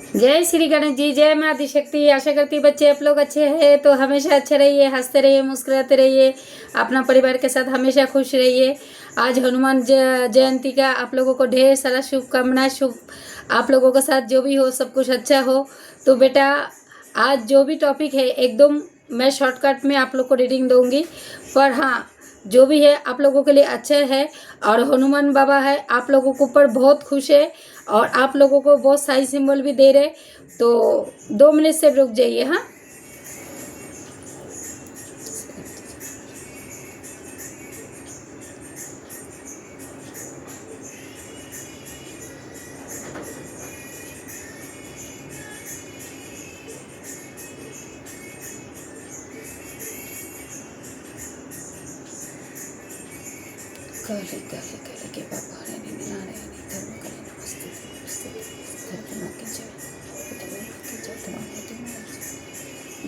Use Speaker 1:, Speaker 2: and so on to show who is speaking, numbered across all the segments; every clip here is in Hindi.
Speaker 1: जय श्री गणेश जी, जय माँ आदिशक्ति। आशा करती बच्चे आप लोग अच्छे हैं तो हमेशा अच्छे रहिए, हंसते रहिए, मुस्कुराते रहिए, अपना परिवार के साथ हमेशा खुश रहिए। आज हनुमान जयंती का आप लोगों को ढेर सारा शुभकामनाएं। शुभ आप लोगों के साथ जो भी हो सब कुछ अच्छा हो। तो बेटा आज जो भी टॉपिक है एकदम मैं शॉर्टकट में आप लोग को रीडिंग दूंगी, पर हाँ जो भी है आप लोगों के लिए अच्छा है। और हनुमान बाबा है आप लोगों के ऊपर बहुत खुश है और आप लोगों को बहुत सारी सिंबल भी दे रहे। तो 2 मिनट से रुक जाइए। हाँ काले काले काले के बाबा हरे नारायण धर्म करे नमस्ते नमस्ते धर्म की जय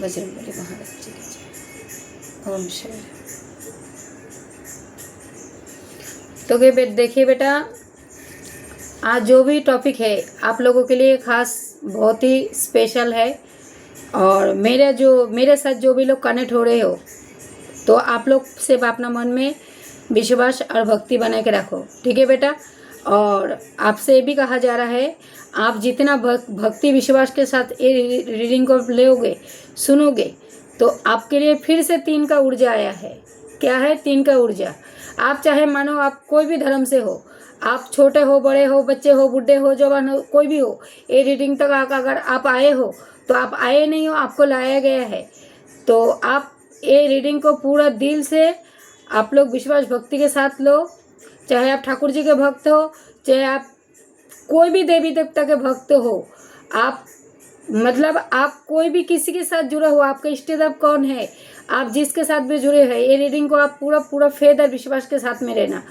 Speaker 1: बजरंगबली महाराज जी की जय। ओम शांति। तो देखिए बेटा आज जो भी टॉपिक है आप लोगों के लिए खास बहुत ही स्पेशल है। और मेरे साथ जो भी लोग कनेक्ट हो रहे हो तो आप लोग सिर्फ अपना मन में विश्वास और भक्ति बना के रखो, ठीक है बेटा। और आपसे ये भी कहा जा रहा है आप जितना भक्ति विश्वास के साथ ये रीडिंग को लोगे सुनोगे तो आपके लिए फिर से 3 का ऊर्जा आया है। क्या है 3 का ऊर्जा? आप चाहे मानो आप कोई भी धर्म से हो, आप छोटे हो बड़े हो बच्चे हो बूढ़े हो जवान हो कोई भी हो, ये रीडिंग तक अगर आप आए हो तो आप आए नहीं हो, आपको लाया गया है। तो आप ये रीडिंग को पूरा दिल से आप लोग विश्वास भक्ति के साथ लो। चाहे आप ठाकुर जी के भक्त हो, चाहे आप कोई भी देवी देवता के भक्त हो, आप मतलब आप कोई भी किसी के साथ जुड़े हो, आपका इष्ट देव कौन है, आप जिसके साथ भी जुड़े हैं, ये रीडिंग को आप पूरा पूरा फेद और विश्वास के साथ में रहना।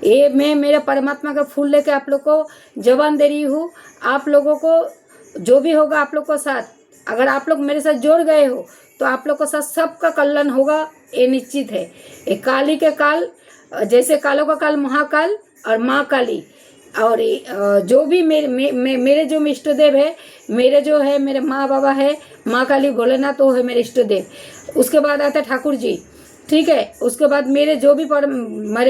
Speaker 1: ये मैं मेरा परमात्मा का फूल लेके आप लोग को जवान दे रही हूँ। आप लोगों को जो भी होगा आप लोग को साथ, अगर आप लोग मेरे साथ जुड़ गए हो तो आप लोग को साथ सबका कल्याण होगा, ये निश्चित है। ये काली के काल जैसे कालों का काल महाकाल और माँ काली और जो भी मेरे जो इष्ट देव है, मेरे जो है मेरे माँ बाबा है, माँ काली भोलेनाथ तो है मेरे इष्ट देव। उसके बाद आता है ठाकुर जी, ठीक है। उसके बाद मेरे जो भी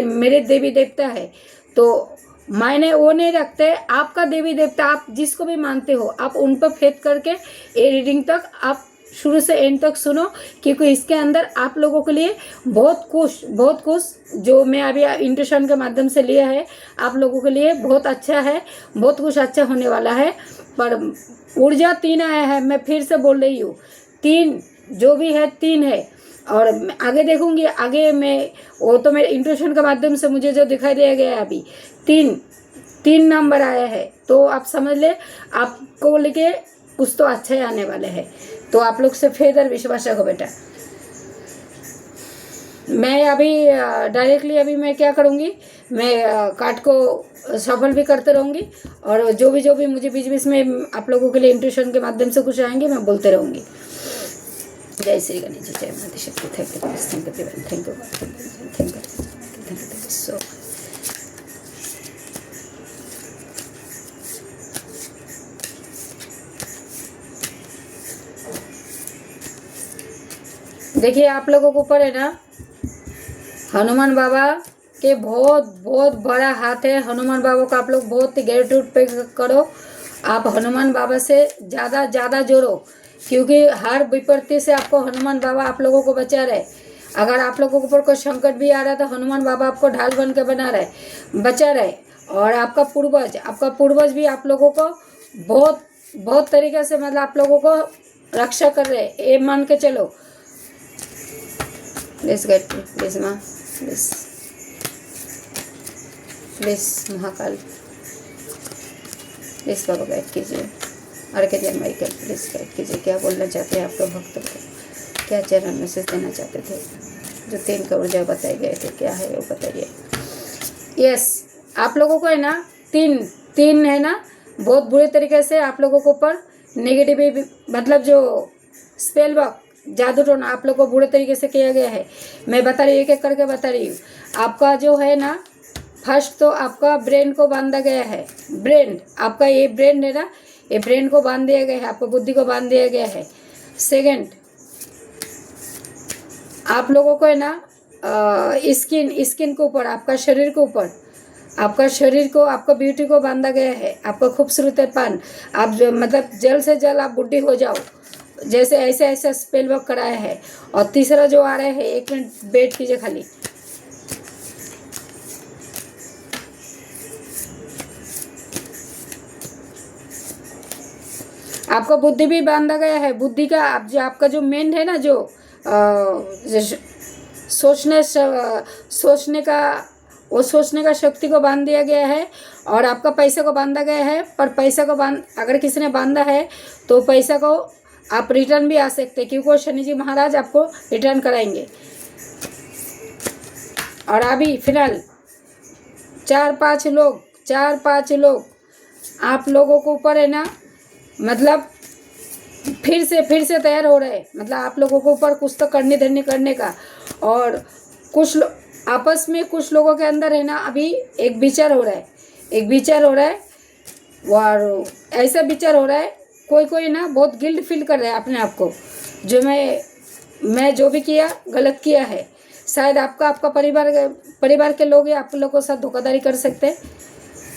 Speaker 1: मेरे देवी देवता है तो मायने वो नहीं रखते। आपका देवी देवता आप जिसको भी मानते हो आप उन पर फेथ करके ये रीडिंग तक आप शुरू से एंड तक सुनो, क्योंकि इसके अंदर आप लोगों के लिए बहुत कुछ जो मैं अभी इंट्यूशन के माध्यम से लिया है आप लोगों के लिए बहुत अच्छा है, बहुत कुछ अच्छा होने वाला है। पर ऊर्जा 3 आया है, मैं फिर से बोल रही हूँ 3 जो भी है 3 है। और आगे देखूंगी आगे मैं वो तो मेरे इंट्यूशन के माध्यम से मुझे जो दिखाई दिया गया है अभी 3 नंबर आया है। तो आप समझ ले आपको लेके कुछ तो अच्छा ही आने वाले हैं। तो आप लोग से फेदर विश्वास रखो बेटा। मैं अभी डायरेक्टली अभी मैं क्या करूँगी, मैं कार्ड को सफल भी करते रहूँगी और जो भी मुझे बीच बीच में आप लोगों के लिए इंट्यूशन के माध्यम से कुछ आएंगे मैं बोलते रहूँगी। जय श्री गणेश जी, जय माता शक्ति। Thank you so. देखिए आप लोगों के ऊपर है ना हनुमान बाबा के बहुत बड़ा हाथ है। हनुमान बाबा को आप लोग बहुत ही ग्रेटिट्यूड पे करो। आप हनुमान बाबा से ज़्यादा जोड़ो, क्योंकि हर विपत्ति से आपको हनुमान बाबा आप लोगों को बचा रहे। अगर आप लोगों के ऊपर कोई संकट भी आ रहा है तो हनुमान बाबा आपको ढाल बन के बचा रहे। और आपका पूर्वज भी आप लोगों को बहुत तरीके से मतलब आप लोगों को रक्षा कर रहे, ये मान के चलो। प्लीज माँ, please Mahakal, please Baba guide कीजिए। अर्घ्य माइकल प्लीज गाइड कीजिए। क्या बोलना चाहते हैं आप लोग भक्त को, क्या चरण मैसेज देना चाहते थे? जो 3 का ऊर्जा बताए गए थे क्या है वो बताइए। यस आप लोगों को है ना 3 है ना बहुत बुरे तरीके से आप लोगों को ऊपर नेगेटिव मतलब जो स्पेल वर्क जादू टोना आप लोग को बुरे तरीके से किया गया है। मैं बता रही हूँ एक एक करके बता रही हूँ। आपका जो है ना फर्स्ट तो आपका ब्रेन को बांधा गया है। ब्रेन आपका ये ब्रेन है ना, ये ब्रेन को बांध दिया गया है, आपको बुद्धि को बांध दिया गया है। सेकंड, आप लोगों को है ना स्किन के ऊपर, आपका शरीर के ऊपर, आपका शरीर को, आपका ब्यूटी को बांधा गया है, आपका खूबसूरतपन, आप जो मतलब जल्द से जल्द आप बुढ़ी हो जाओ, जैसे ऐसे ऐसा स्पेल वर्क कराया है। और तीसरा जो आ रहा है, 1 मिनट वेट कीजिए खाली। आपका बुद्धि भी बांधा गया है। बुद्धि का आप जो आपका जो मेन है ना, जो सोचने का, वो सोचने का शक्ति को बांध दिया गया है। और आपका पैसे को बांधा गया है। पर पैसा को अगर किसी ने बांधा है तो पैसा को आप रिटर्न भी आ सकते हैं, क्योंकि शनि जी महाराज आपको रिटर्न कराएंगे। और अभी फिलहाल 4-5 लोग आप लोगों को ऊपर है ना, मतलब फिर से तैयार हो रहे हैं। मतलब आप लोगों को ऊपर कुछ तो करने का। और कुछ आपस में कुछ लोगों के अंदर है ना, अभी एक विचार हो रहा है। और ऐसा विचार हो रहा है, कोई ना बहुत गिल्ट फील कर रहा है अपने आप को, जो मैं जो भी किया गलत किया है। शायद आपका परिवार के लोग आप लोगों के साथ धोखाधड़ी कर सकते हैं,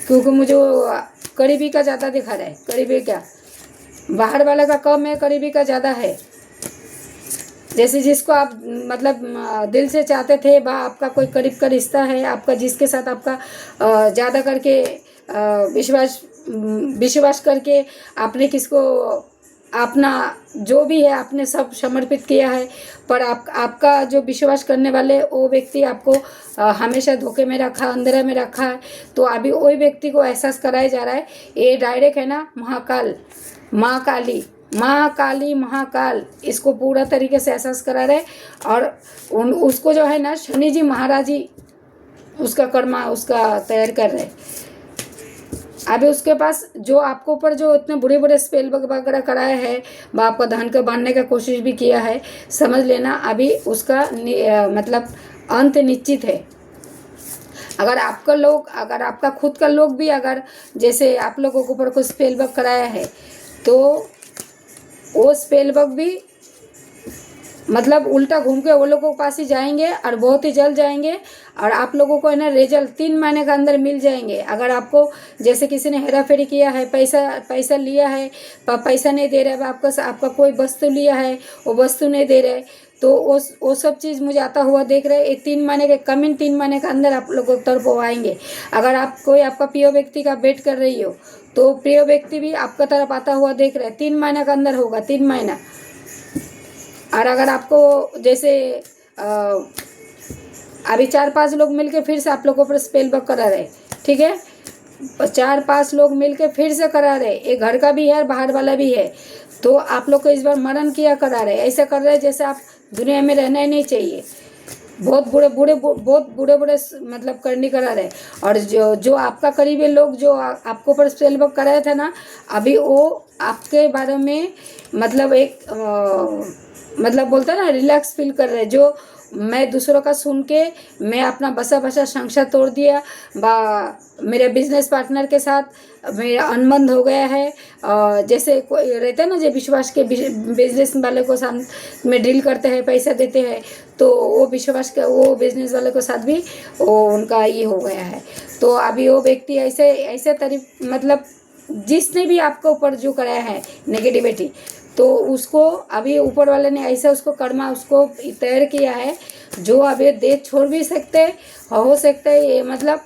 Speaker 1: क्योंकि मुझे करीबी का ज़्यादा दिखा रहा है। करीबी क्या, बाहर वाला का कम है, करीबी का ज़्यादा है। जैसे जिसको आप मतलब दिल से चाहते थे, बा आपका कोई करीब का रिश्ता है, आपका जिसके साथ आपका ज़्यादा करके विश्वास करके आपने किसको अपना जो भी है आपने सब समर्पित किया है। पर आपका जो विश्वास करने वाले वो व्यक्ति आपको हमेशा धोखे में रखा, अंधेरा में रखा है। तो अभी वही व्यक्ति को एहसास कराया जा रहा है। ये डायरेक्ट है ना, महाकाल इसको पूरा तरीके से एहसास करा रहे। और उसको जो है ना, शनि जी महाराज ही उसका कर्मा उसका तैयार कर रहे। अभी उसके पास जो आपको ऊपर जो इतने बुरे स्पेल वगैरह कराया है, वह आपका धन को बांधने का कोशिश भी किया है, समझ लेना अभी उसका मतलब अंत निश्चित है। अगर आपका खुद का लोग भी अगर जैसे आप लोगों के ऊपर कुछ स्पेल वर्क कराया है, तो वो स्पेल वर्क भी मतलब उल्टा घूम के वो लोगों के पास ही जाएंगे और बहुत ही जल्द जाएंगे। और आप लोगों को है ना रिजल्ट 3 महीने के अंदर मिल जाएंगे। अगर आपको जैसे किसी ने हेरा फेरी किया है, पैसा लिया है, पैसा नहीं दे रहा है, आपका कोई वस्तु लिया है, वो वस्तु नहीं दे रहे, तो वो सब चीज़ मुझे आता हुआ देख रहे हैं। ये 3 महीने के कमिंग 3 महीने के अंदर आप लोगों की तरफ वो आएंगे। अगर आप कोई आपका प्रिय व्यक्ति का वेट कर रही हो, तो प्रिय व्यक्ति भी आपका तरफ आता हुआ देख रहे हैं। 3 महीने के अंदर होगा, 3 महीना। और अगर आपको जैसे अभी 4-5 लोग मिलके फिर से आप लोगों पर स्पेल वर्क करा रहे, ठीक है, 4-5 लोग मिलके फिर से करा रहे। एक घर का भी है और बाहर वाला भी है। तो आप लोग को इस बार मरण किया करा रहे, ऐसा कर रहे जैसे आप दुनिया में रहना ही नहीं चाहिए। बहुत बुरे मतलब करनी करा रहे। और जो आपका करीबी लोग जो आपको पर स्पेल वर्क कराया था ना, अभी वो आपके बारे में मतलब मतलब बोलते हैं ना, रिलैक्स फील कर रहे। जो मैं दूसरों का सुन के मैं अपना बसा संसार तोड़ दिया, मेरे बिजनेस पार्टनर के साथ मेरा अनबन हो गया है। जैसे कोई रहता है ना, जो विश्वास के बिजनेस वाले को साथ में डील करते हैं, पैसा देते हैं, तो वो वो बिजनेस वाले के साथ भी वो उनका ये हो गया है। तो अभी वो व्यक्ति ऐसे मतलब जिसने भी आपके ऊपर जो कराया है नेगेटिविटी, तो उसको अभी ऊपर वाले ने ऐसा उसको कर्मा उसको तैयार किया है, जो अभी देश छोड़ भी सकते हो सकता है। ये मतलब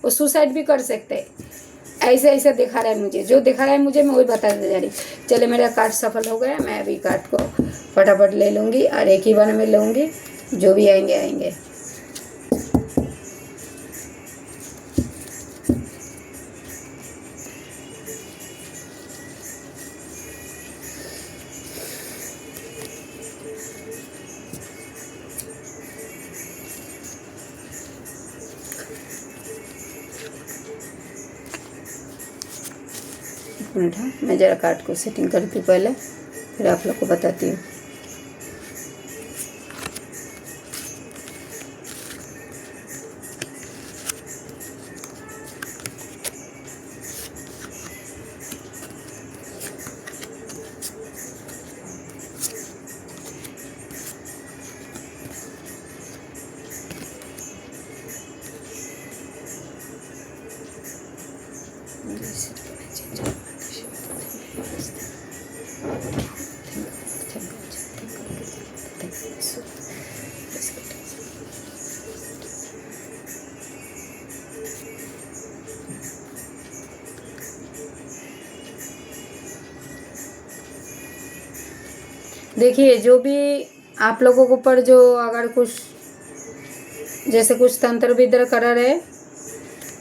Speaker 1: वो सुसाइड भी कर सकते हैं। ऐसा दिखा रहा है मुझे, जो दिखा रहा है मुझे मैं वही बताने जा रही। चले, मेरा कार्ड सफल हो गया। मैं अभी कार्ड को फटाफट ले लूँगी और एक ही बार में लूँगी, जो भी आएंगे। मिनट है, मैं ज़रा कार्ड को सेटिंग करती हूँ पहले, फिर आप लोग को बताती हूँ। देखिए, जो भी आप लोगों के ऊपर जो अगर कुछ जैसे कुछ तंत्र विद्र कर रहे,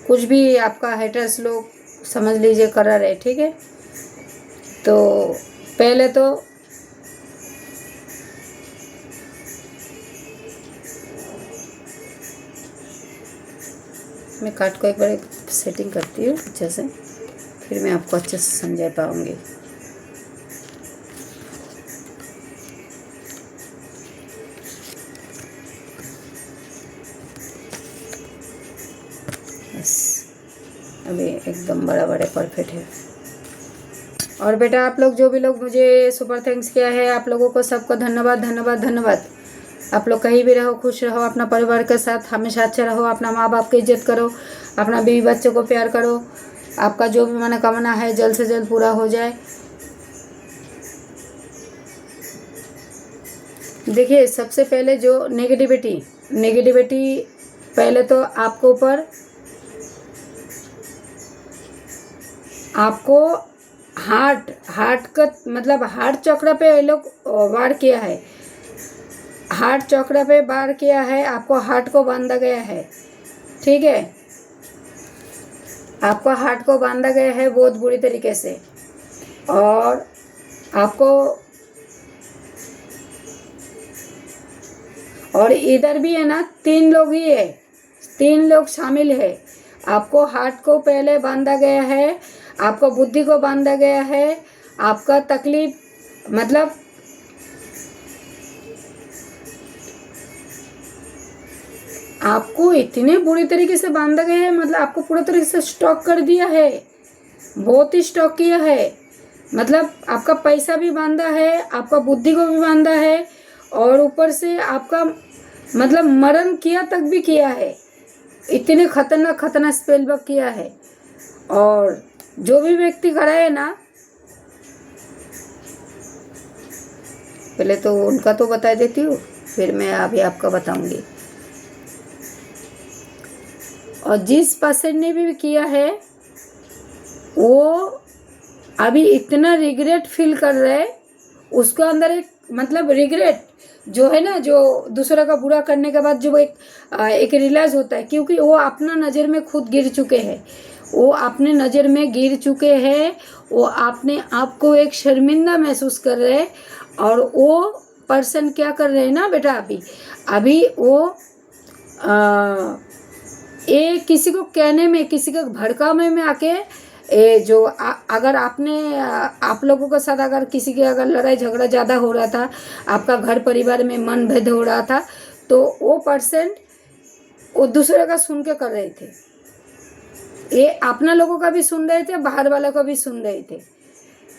Speaker 1: कुछ भी आपका हेटर्स लोग समझ लीजिए कर रहे, ठीक है। तो पहले तो मैं कार्ड को एक बार सेटिंग करती हूँ अच्छे से, फिर मैं आपको अच्छे से समझा पाऊँगी। अभी एकदम बड़ा परफेक्ट है। और बेटा आप लोग जो भी लोग मुझे सुपर थैंक्स किया है, आप लोगों को सबको धन्यवाद धन्यवाद धन्यवाद। आप लोग कहीं भी रहो, खुश रहो, अपना परिवार के साथ हमेशा अच्छा रहो, अपना माँ बाप की इज्जत करो, अपना बीवी बच्चों को प्यार करो, आपका जो भी मनोकामना है जल्द से जल्द पूरा हो जाए। देखिए, सबसे पहले जो नेगेटिविटी पहले तो आपको ऊपर आपको हार्ट का मतलब हार्ट चक्र पे ये लोग वार किया है, हार्ट चक्र पे वार किया है, आपको हार्ट को बांधा गया है, ठीक है। आपको हार्ट को बांधा गया है बहुत बुरी तरीके से। और आपको और इधर भी है ना, 3 लोग ही है, 3 लोग शामिल है। आपको हार्ट को पहले बांधा गया है, आपको बुद्धि को बांधा गया है, आपका तकलीफ मतलब आपको इतने बुरी तरीके से बांधा गया है, मतलब आपको पूरा तरीके से स्टॉक कर दिया है, बहुत ही स्टॉक किया है। मतलब आपका पैसा भी बांधा है, आपका बुद्धि को भी बांधा है, और ऊपर से आपका मतलब मरण किया तक भी किया है। इतने खतरनाक स्पेल वर्क किया है। और जो भी व्यक्ति कराए ना, पहले तो उनका तो बता देती हूँ, फिर मैं अभी आपका बताऊंगी। और जिस पर्सन ने भी किया है वो अभी इतना रिग्रेट फील कर रहा है, उसके अंदर एक मतलब रिग्रेट जो है ना, जो दूसरा का बुरा करने के बाद जो एक रियलाइज होता है, क्योंकि वो अपना नज़र में खुद गिर चुके हैं, वो अपने नज़र में गिर चुके हैं, वो अपने आप को एक शर्मिंदा महसूस कर रहे हैं। और वो पर्सन क्या कर रहे हैं ना बेटा, अभी वो ये किसी को कहने में, किसी का भड़कावे में आके जो अगर आप लोगों के साथ अगर किसी के अगर लड़ाई झगड़ा ज़्यादा हो रहा था, आपका घर परिवार में मनभेद हो रहा था, तो वो पर्सन वो दूसरे का सुन के कर रहे थे। ये अपना लोगों का भी सुन रहे थे, बाहर वालों का भी सुन रहे थे,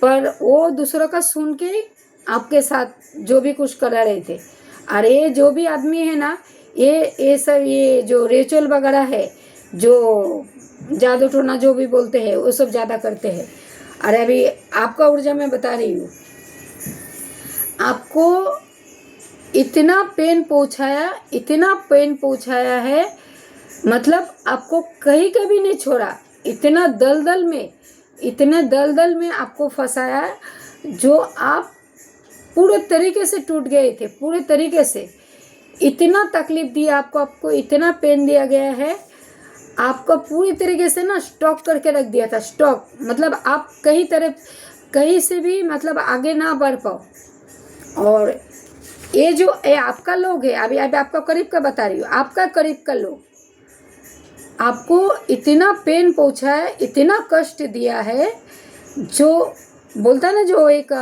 Speaker 1: पर वो दूसरों का सुन के आपके साथ जो भी कुछ करा रहे थे। अरे ये जो भी आदमी है ना, ये सब ये जो रिचुअल वगैरह है, जो जादू टोना जो भी बोलते हैं, वो सब ज़्यादा करते हैं। अरे अभी आपका ऊर्जा मैं बता रही हूँ, आपको इतना पेन पहुँचाया है, मतलब आपको कहीं कभी नहीं छोड़ा, इतना दलदल में आपको फंसाया, जो आप पूरे तरीके से टूट गए थे, पूरे तरीके से। इतना तकलीफ दिया आपको इतना पेन दिया गया है, आपको पूरी तरीके से ना स्टॉक करके रख दिया था। स्टॉक मतलब आप कहीं से भी मतलब आगे ना बढ़ पाओ। और ये जो आपका लोग है, अभी आपका करीब का बता रही हूँ, आपका करीब का लोग आपको इतना पेन पहुँचा है, इतना कष्ट दिया है, जो बोलता ना, जो एक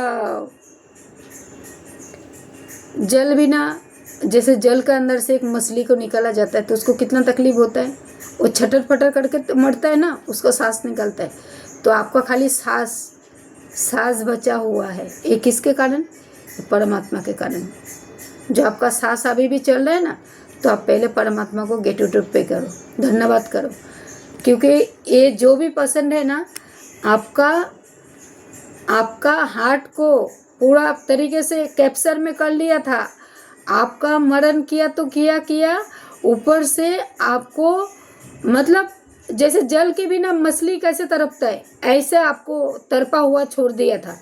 Speaker 1: जल बिना, जैसे जल के अंदर से एक मछली को निकाला जाता है तो उसको कितना तकलीफ होता है, वो छटर फटर करके तो मरता है ना, उसको सांस निकलता है। तो आपका खाली सांस बचा हुआ है, ये किसके कारण? परमात्मा के कारण। जो आपका सांस अभी भी चल रहा है ना, तो आप पहले परमात्मा को गेट पे करो, धन्यवाद करो, क्योंकि ये जो भी पसंद है ना, आपका हार्ट को पूरा तरीके से कैप्चर में कर लिया था, आपका मरण किया तो किया, ऊपर से आपको मतलब जैसे जल के बिना मछली कैसे तड़पता है, ऐसे आपको तड़पा हुआ छोड़ दिया था,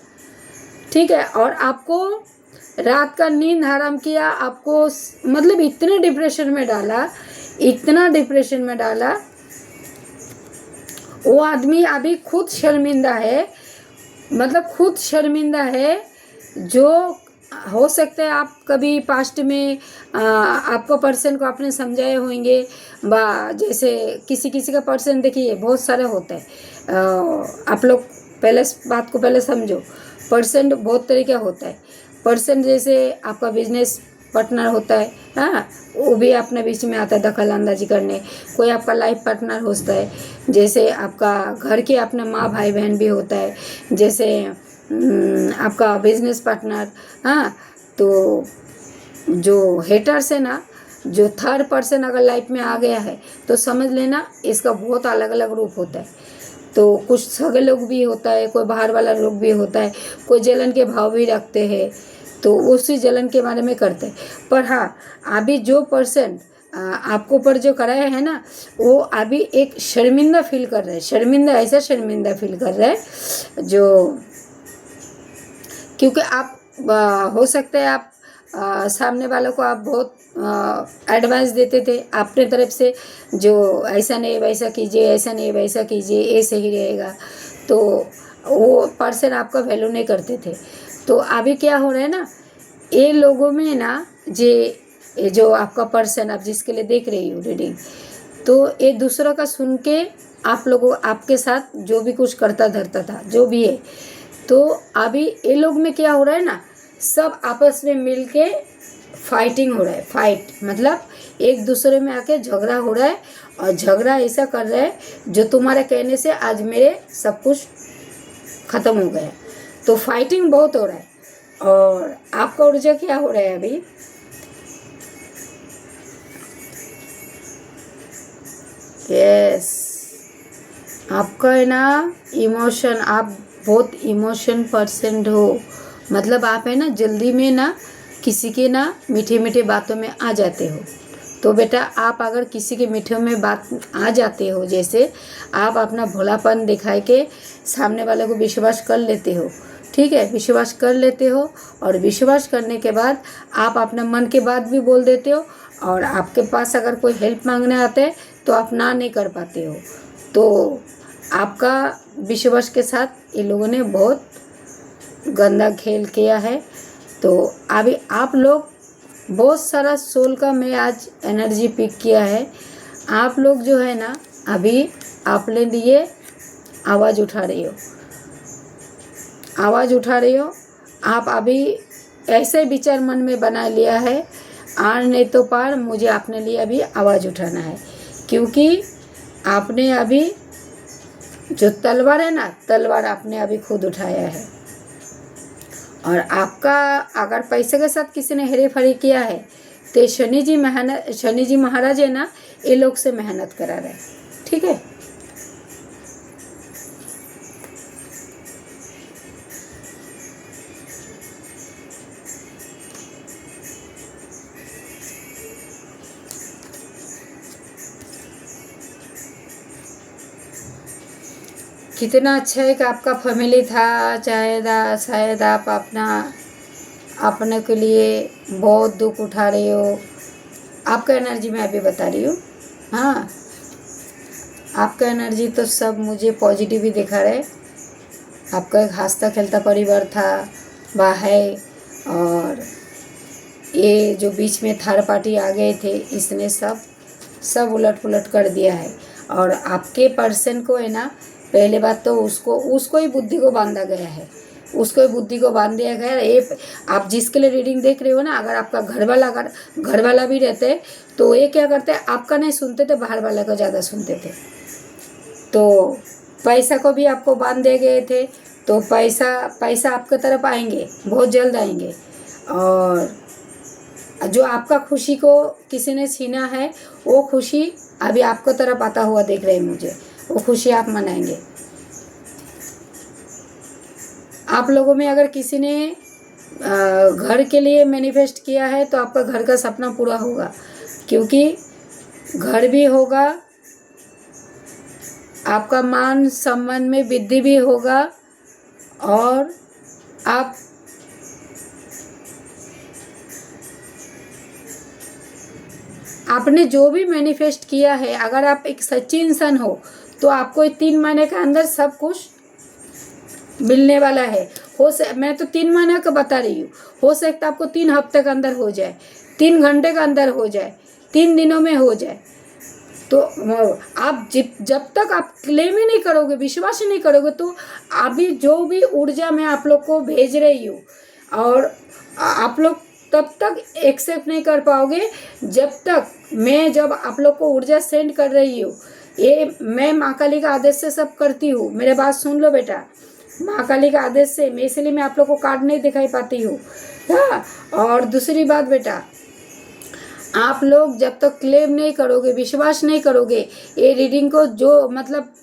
Speaker 1: ठीक है। और आपको रात का नींद हराम किया, आपको मतलब इतने डिप्रेशन में डाला, इतना डिप्रेशन में डाला। वो आदमी अभी खुद शर्मिंदा है, मतलब खुद शर्मिंदा है। जो हो सकता है आप कभी पास्ट में आपको पर्सन को आपने समझाए होंगे, जैसे किसी किसी का पर्सन देखिए बहुत सारा होता है। आप लोग पहले बात को पहले समझो। पर्सन बहुत तरीके का होता है। पर्सन जैसे आपका बिजनेस पार्टनर होता है, हाँ, वो भी अपने बीच में आता है दखल अंदाजी करने। कोई आपका लाइफ पार्टनर होता है, जैसे आपका घर के अपना माँ भाई बहन भी होता है, जैसे आपका बिजनेस पार्टनर। हाँ, तो जो हेटर्स है ना, जो थर्ड पर्सन अगर लाइफ में आ गया है तो समझ लेना इसका बहुत अलग अलग रूप होता है। तो कुछ सगे लोग भी होता है, कोई बाहर वाला लोग भी होता है, कोई जलन के भाव भी रखते हैं, तो उसी जलन के बारे में करते हैं। पर हाँ, अभी जो पर्सन आपको पर जो कराया है ना, वो अभी एक शर्मिंदा फील कर रहा है, शर्मिंदा, ऐसा शर्मिंदा फील कर रहा है जो, क्योंकि आप हो सकता है आप सामने वालों को आप बहुत एडवाइस देते थे अपने तरफ से, जो ऐसा नहीं वैसा कीजिए, ऐसा नहीं वैसा कीजिए, ये सही रहेगा, तो वो पर्सन आपका वैल्यू नहीं करते थे। तो अभी क्या हो रहा है ना, ये लोगों में ना, ये जो आपका पर्सन आप जिसके लिए देख रही हो रीडिंग, तो ये दूसरों का सुन के आप लोगों आपके साथ जो भी कुछ करता धरता था, जो भी है, तो अभी ये लोग में क्या हो रहा है ना, सब आपस में मिल के फाइटिंग हो रहा है। फाइट मतलब एक दूसरे में आके झगड़ा हो रहा है, और झगड़ा ऐसा कर रहा है जो तुम्हारे कहने से आज मेरे सब कुछ ख़त्म हो गया। तो फाइटिंग बहुत हो रहा है। और आपका ऊर्जा क्या हो रहा है अभी, यस, आपका है ना इमोशन, आप बहुत इमोशन पर्सन हो। मतलब आप है ना जल्दी में ना किसी के ना मीठे मीठे बातों में आ जाते हो। तो बेटा आप अगर किसी के मीठे में बात आ जाते हो, जैसे आप अपना भोलापन दिखाए के सामने वाले को विश्वास कर लेते हो, ठीक है, विश्वास कर लेते हो, और विश्वास करने के बाद आप अपना मन की बात भी बोल देते हो, और आपके पास अगर कोई हेल्प मांगने आता है तो आप ना नहीं कर पाते हो। तो आपका विश्वास के साथ ये लोगों ने बहुत गंदा खेल किया है। तो अभी आप लोग बहुत सारा सोल का मैं आज एनर्जी पिक किया है। आप लोग जो है ना अभी अपने लिए आवाज़ उठा रही हो, आवाज़ उठा रही हो। आप अभी ऐसे विचार मन में बना लिया है, आर नहीं तो पार, मुझे अपने लिए अभी आवाज़ उठाना है। क्योंकि आपने अभी जो तलवार है ना, तलवार आपने अभी खुद उठाया है। और आपका अगर पैसे के साथ किसी ने हेरे फेरी किया है तो शनि जी महाराज है ना, ये लोग से मेहनत करा रहे हैं, ठीक है। कितना अच्छा है कि आपका फैमिली था, शायद आप अपने के लिए बहुत दुख उठा रहे हो। आपका एनर्जी मैं अभी बता रही हूँ, हाँ, आपका एनर्जी तो सब मुझे पॉजिटिव ही दिखा रहे। आपका एक हंसता खेलता परिवार था, वह है, और ये जो बीच में थर्ड पार्टी आ गए थे, इसने सब उलट पुलट कर दिया है। और आपके पर्सन को है ना, पहले बात तो उसको ही बुद्धि को बांधा गया है, उसको ही बुद्धि को बांध दिया गया है। ये आप जिसके लिए रीडिंग देख रहे हो ना, अगर आपका घर वाला भी रहते तो ये क्या करते, आपका नहीं सुनते थे, बाहर वाला को ज़्यादा सुनते थे। तो पैसा को भी आपको बांध दे गए थे। तो पैसा आपके तरफ आएंगे, बहुत जल्द आएंगे। और जो आपका खुशी को किसी ने छीना है, वो खुशी अभी आपको तरफ आता हुआ देख रहे हैं मुझे, वो खुशी आप मनाएंगे। आप लोगों में अगर किसी ने घर के लिए मैनिफेस्ट किया है तो आपका घर का सपना पूरा होगा, क्योंकि घर भी होगा, आपका मान सम्मान में वृद्धि भी होगा, और आप आपने जो भी मैनिफेस्ट किया है, अगर आप एक सच्ची इंसान हो तो आपको 3 महीने के अंदर सब कुछ मिलने वाला है। मैं तो 3 महीने का बता रही हूँ, हो सकता है आपको 3 हफ्ते के अंदर हो जाए, 3 घंटे के अंदर हो जाए, 3 दिनों में हो जाए। तो आप जब तक आप क्लेम ही नहीं करोगे, विश्वास ही नहीं करोगे, तो अभी जो भी ऊर्जा मैं आप लोग को भेज रही हूँ, और आप लोग तब तक एक्सेप्ट नहीं कर पाओगे जब आप लोग को ऊर्जा सेंड कर रही हूँ। ये मैं माँ काली का आदेश से सब करती हूँ। मेरे बात सुन लो बेटा, माँ काली का आदेश से इसलिए मैं आप लोग को कार्ड नहीं दिखाई पाती हूँ। हाँ, और दूसरी बात बेटा, आप लोग जब तक क्लेम नहीं करोगे, विश्वास नहीं करोगे ये रीडिंग को, जो मतलब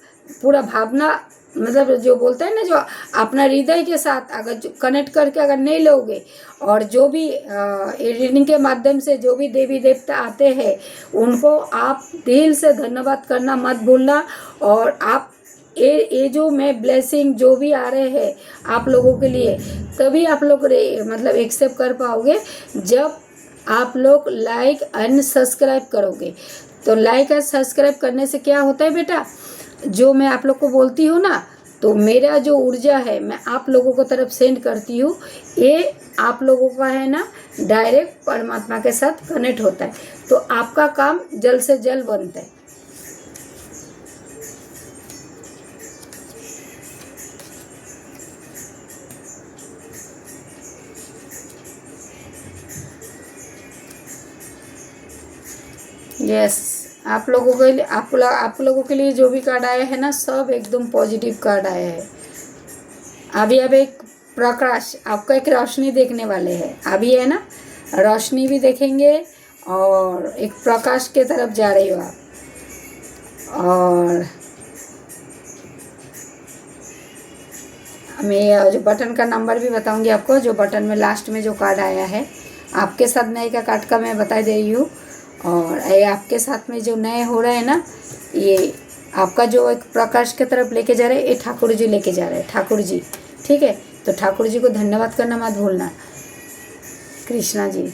Speaker 1: पूरा भावना, मतलब जो बोलते हैं ना, जो अपना हृदय के साथ अगर जो कनेक्ट करके अगर नहीं लोगे, और जो भी ये रीडिंग के माध्यम से जो भी देवी देवता आते हैं उनको आप दिल से धन्यवाद करना मत भूलना। और आप ये जो मैं ब्लेसिंग जो भी आ रहे हैं आप लोगों के लिए, तभी आप लोग मतलब एक्सेप्ट कर पाओगे जब आप लोग लाइक एंड सब्सक्राइब करोगे। तो लाइक एंड सब्सक्राइब करने से क्या होता है बेटा, जो मैं आप लोग को बोलती हूँ ना, तो मेरा जो ऊर्जा है मैं आप लोगों को तरफ सेंड करती हूँ, ये आप लोगों का है ना डायरेक्ट परमात्मा के साथ कनेक्ट होता है। तो आपका काम जल्द से जल्द बनता है। यस, आप लोगों के लिए जो भी कार्ड आया है ना, सब एकदम पॉजिटिव कार्ड आया है। अभी अब एक प्रकाश, आपका एक रोशनी देखने वाले हैं अभी, है ना, रोशनी भी देखेंगे और एक प्रकाश के तरफ जा रही हो आप। और मैं जो बटन का नंबर भी बताऊंगी आपको, जो बटन में लास्ट में जो कार्ड आया है, आपके साथ नए का कार्ड का मैं बता दे रही हूँ। और ये आपके साथ में जो नए हो रहे हैं ना, ये आपका जो एक प्रकाश की तरफ लेके जा रहे हैं, ये ठाकुर जी लेके जा रहे हैं, ठाकुर जी। ठीक है, तो ठाकुर जी को धन्यवाद करना मत भूलना, कृष्णा जी।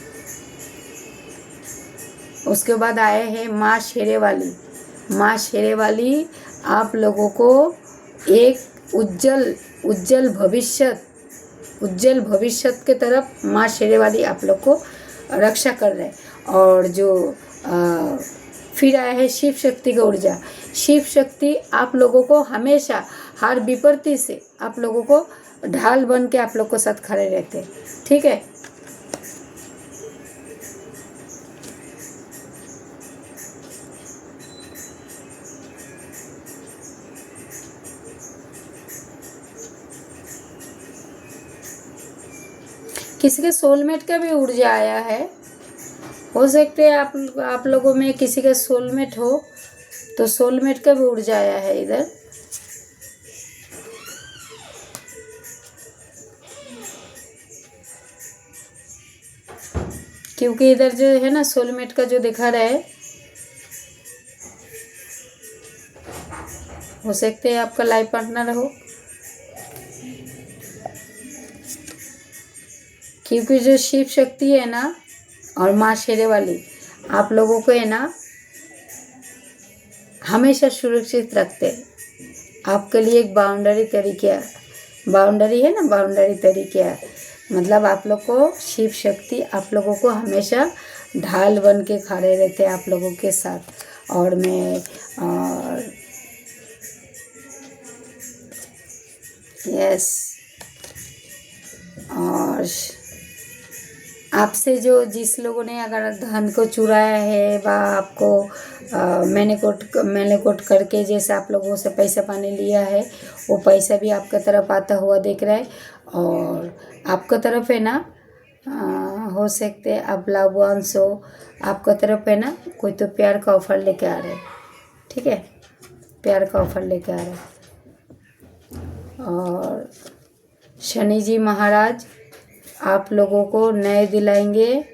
Speaker 1: उसके बाद आए हैं माँ शेरे वाली। माँ शेरे वाली आप लोगों को एक उज्जवल भविष्य के तरफ माँ शेरे वाली आप लोग को रक्षा कर रहे हैं। और जो फिर आया है शिव शक्ति का ऊर्जा। शिव शक्ति आप लोगों को हमेशा हर विपत्ति से आप लोगों को ढाल बन के आप लोग को साथ खड़े रहते हैं। ठीक है, किसी के सोलमेट का भी ऊर्जा आया है। हो सकते हैं आप लोगों में किसी का सोलमेट हो, तो सोलमेट का भी ऊर्जा आया है इधर। क्योंकि इधर जो है ना सोलमेट का जो दिखा रहा है, हो सकते हैं आपका लाइफ पार्टनर हो। क्योंकि जो शिव शक्ति है ना और माँ शेरे वाली आप लोगों को है ना हमेशा सुरक्षित रखते हैं। आपके लिए एक बाउंड्री है ना, बाउंड्री तरीके है। मतलब आप लोग को शिव शक्ति आप लोगों को हमेशा ढाल बन के खड़े रहते हैं आप लोगों के साथ। और मैं यस, और आपसे जो जिस लोगों ने अगर धन को चुराया है व आपको मैनिपुलेट करके जैसे आप लोगों से पैसा पानी लिया है, वो पैसा भी आपका तरफ आता हुआ दिख रहा है। और आपका तरफ है ना हो सकते हैं आप लव वंस हो, आपका तरफ है ना कोई तो प्यार का ऑफर लेके आ रहे हैं। ठीक है, प्यार का ऑफर लेके आ रहे हैं। और शनि जी महाराज आप लोगों को न्याय दिलाएंगे।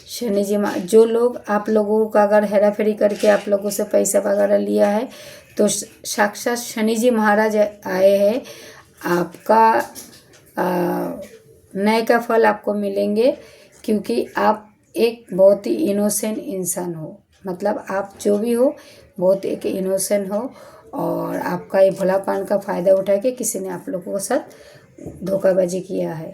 Speaker 1: शनि जी जो लोग आप लोगों का अगर हेरा फेरी करके आप लोगों से पैसा वगैरह लिया है, तो साक्षात शनि जी महाराज आए हैं। आपका न्याय का फल आपको मिलेंगे, क्योंकि आप एक बहुत ही इनोसेंट इंसान हो। मतलब आप जो भी हो बहुत एक इनोसेंट हो, और आपका ये भोलापन का फ़ायदा उठा के किसी ने आप लोगों के साथ धोखाबाजी किया है।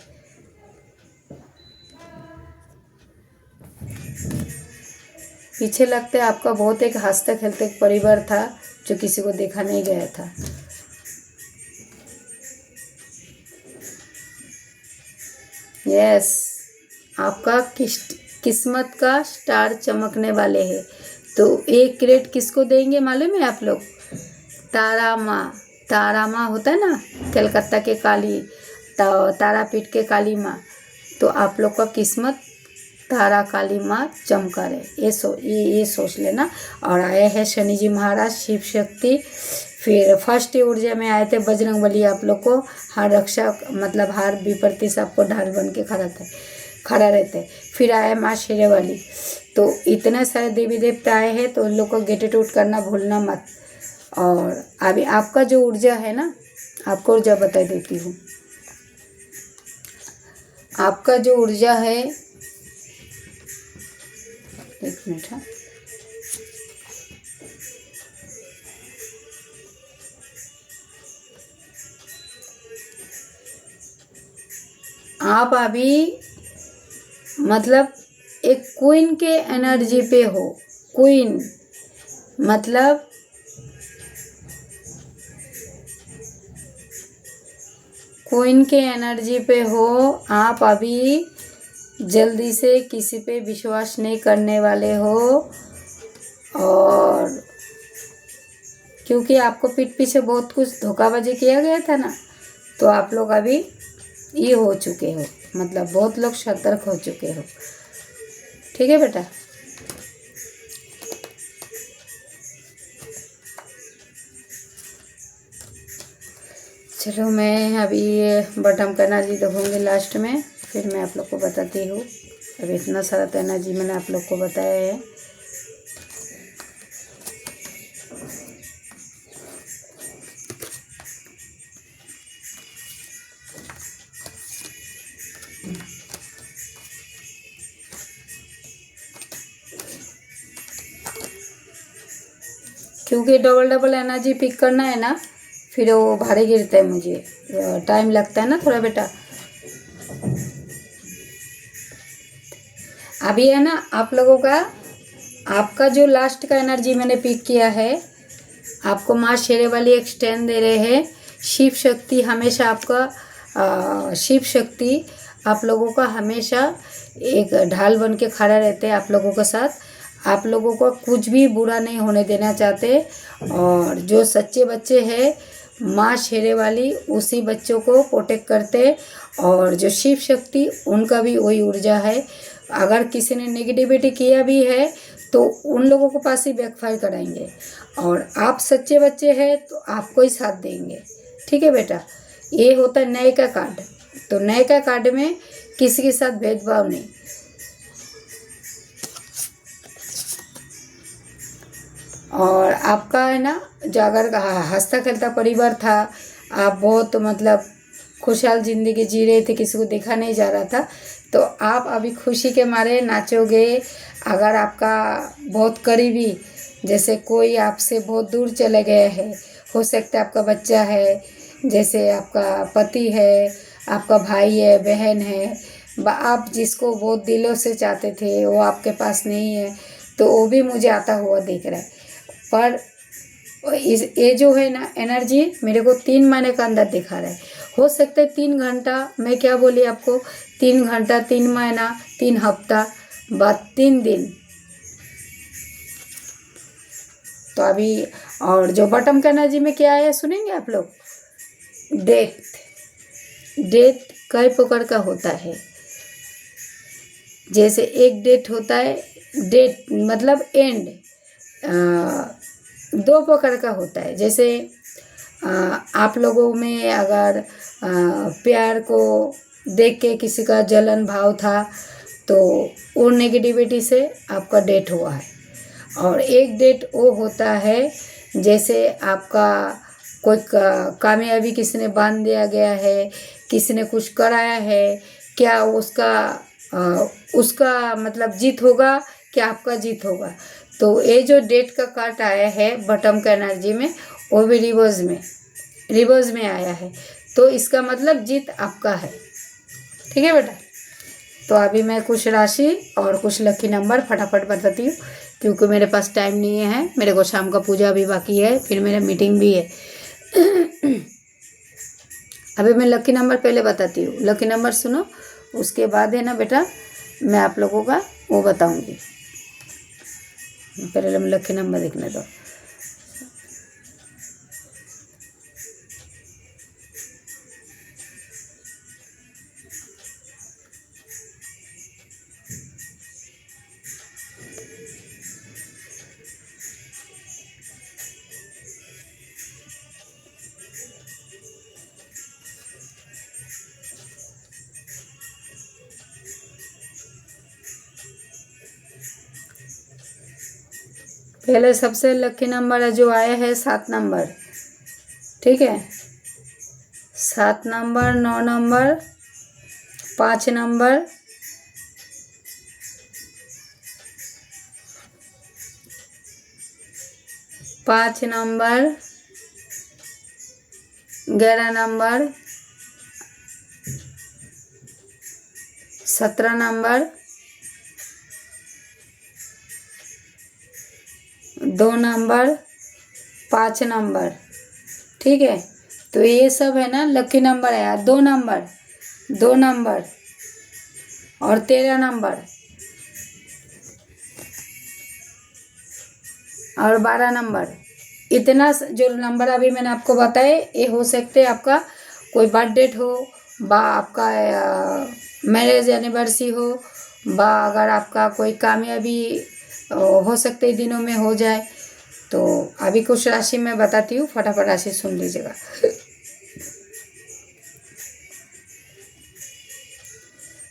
Speaker 1: पीछे लगता है आपका बहुत एक हंसते खेलते परिवार था जो किसी को देखा नहीं गया था। यस, आपका किस्मत का स्टार चमकने वाले हैं। तो एक क्रेडिट किसको देंगे मालूम है आप लोग? तारा माँ। तारा माँ होता है ना, कलकत्ता के काली, तारापीठ के काली माँ। तो आप लोग का किस्मत तारा काली माँ चमका रहे, ये सोच लेना। और आए हैं शनि जी महाराज, शिव शक्ति। फिर फर्स्ट ऊर्जा में आए थे बजरंग बली, आप लोग को हर रक्षा मतलब हर विपत्ति से आपको ढाल बन के खड़ा रहते हैं। फिर आए माँ शेरे वाली। तो इतने सारे देवी देवता आए हैं, तो उन लोग को गेटिट्यूड करना भूलना मत। और अभी आपका जो ऊर्जा है ना, आपको ऊर्जा बता देती हूँ। आपका जो ऊर्जा है, एक मिनट है, आप अभी मतलब एक क्वीन के एनर्जी पे हो। क्वीन मतलब क्वीन के एनर्जी पे हो आप अभी। जल्दी से किसी पे विश्वास नहीं करने वाले हो, और क्योंकि आपको पीठ पीछे बहुत कुछ धोखाबाजी किया गया था ना, तो आप लोग अभी ये हो चुके हो, मतलब बहुत लोग सतर्क हो चुके हो। ठीक है बेटा? चलो मैं अभी बटम का एनर्जी देखूँगी लास्ट में, फिर मैं आप लोग को बताती हूँ। अभी इतना सारा तो एनर्जी मैंने आप लोग को बताया है। क्योंकि डबल डबल एनर्जी पिक करना है ना, फिर वो भारी गिरता है, मुझे टाइम लगता है ना थोड़ा बेटा। अभी है ना आप लोगों का, आपका जो लास्ट का एनर्जी मैंने पिक किया है, आपको माँ शेरे वाली एक्सटेंड दे रहे हैं। शिव शक्ति हमेशा आपका शिव शक्ति आप लोगों का हमेशा एक ढाल बन के खड़ा रहते हैं आप लोगों के साथ। आप लोगों को कुछ भी बुरा नहीं होने देना चाहते, और जो सच्चे बच्चे हैं माँ शेरे वाली उसी बच्चों को प्रोटेक्ट करते, और जो शिव शक्ति उनका भी वही ऊर्जा है। अगर किसी ने नेगेटिविटी किया भी है तो उन लोगों को पास ही बैकफायर कराएंगे, और आप सच्चे बच्चे हैं तो आपको ही साथ देंगे। ठीक है बेटा? ये होता है नए का कार्ड। तो नए का कार्ड में किसी के साथ भेदभाव नहीं। और आपका है ना, जो अगर हंसता खेलता परिवार था, आप बहुत मतलब खुशहाल ज़िंदगी जी रहे थे, किसी को देखा नहीं जा रहा था, तो आप अभी खुशी के मारे नाचोगे। अगर आपका बहुत करीबी, जैसे कोई आपसे बहुत दूर चले गए हैं, हो सकता है आपका बच्चा है, जैसे आपका पति है, आपका भाई है, बहन है, आप जिसको बहुत दिलों से चाहते थे वो आपके पास नहीं है, तो वो भी मुझे आता हुआ दिख रहा है। पर ये जो है ना एनर्जी मेरे को 3 महीने का अंदर दिखा रहा है। हो सकता है 3 घंटा, मैं क्या बोली आपको, 3 घंटा, 3 महीना, 3 हफ्ता बाद, 3 दिन। तो अभी और जो बॉटम का एनर्जी में क्या है सुनेंगे आप लोग? डेथ कई प्रकार का होता है। जैसे एक डेट होता है, डेट मतलब एंड, 2 प्रकार का होता है। जैसे आप लोगों में अगर प्यार को देख के किसी का जलन भाव था, तो वो नेगेटिविटी से आपका डेट हुआ है। और एक डेट वो होता है जैसे आपका कोई कामयाबी किसी ने बांध दिया गया है, किसी ने कुछ कराया है, क्या उसका मतलब जीत होगा, क्या आपका जीत होगा। तो ये जो डेट का कार्ड आया है बॉटम का एनर्जी में, वो भी रिवर्स में आया है। तो इसका मतलब जीत आपका है। ठीक है बेटा। तो अभी मैं कुछ राशि और कुछ लकी नंबर फटाफट बताती हूँ, क्योंकि मेरे पास टाइम नहीं है। मेरे को शाम का पूजा भी बाकी है, फिर मेरा मीटिंग भी है। अभी मैं लकी नंबर पहले बताती हूँ। लकी नंबर सुनो, उसके बाद है ना बेटा मैं आप लोगों का वो बताऊँगी। पहले हम लकी नंबर देखने दो। पहले सबसे लकी नंबर जो आया है 7 नंबर। ठीक है, 7 number, 9 number, 5 number, 5 number, 11 number, 17 number, 2 number, 5 number. ठीक है, तो ये सब है ना लकी नंबर है यार। 2 नंबर, 2 नंबर और 13 नंबर और 12 नंबर। इतना जो नंबर अभी मैंने आपको बताए, ये हो सकते हैं आपका कोई बर्थ डेट हो, बा आपका मैरिज एनिवर्सरी हो, बा अगर आपका कोई कामयाबी हो सकते दिनों में हो जाए। तो अभी कुछ राशि मैं बताती हूँ, फटाफट राशि सुन लीजिएगा।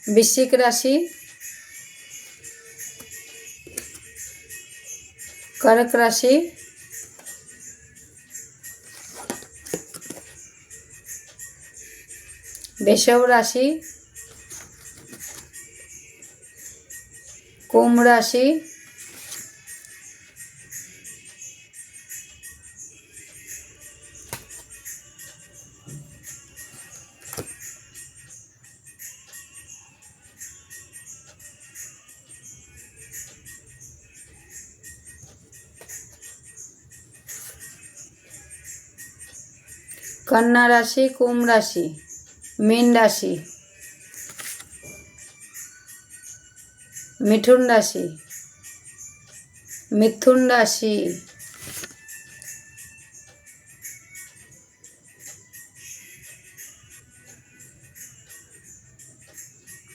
Speaker 1: वृश्चिक राशि, कर्क राशि, वृषभ राशि, कुंभ राशि, कन्या राशि, कुंभ राशि, मीन राशि, मिथुन राशि, मिथुन राशि,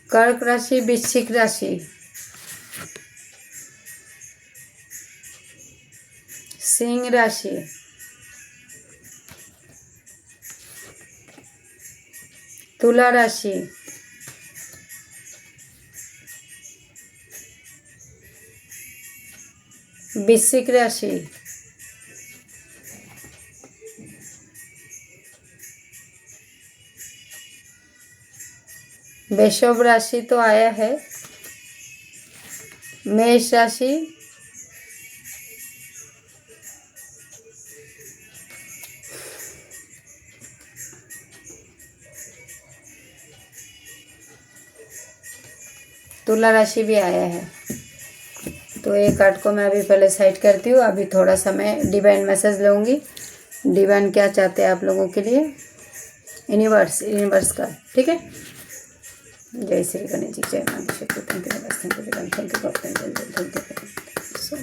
Speaker 1: कर्क राशि, वृश्चिक राशि, सिंह राशि, तुला राशि, वृश्चिक राशि, वृषभ राशि तो आया है, मेष राशि, तुला राशि भी आया है। तो ये कार्ड को मैं अभी पहले साइड करती हूँ। अभी थोड़ा सा मैं डिवाइन मैसेज लूँगी। डिवाइन क्या चाहते हैं आप लोगों के लिए, यूनिवर्स का। ठीक है, जय श्री गणेश जी, जय माता शक्ति, thank you, thank you, thank you, thank you.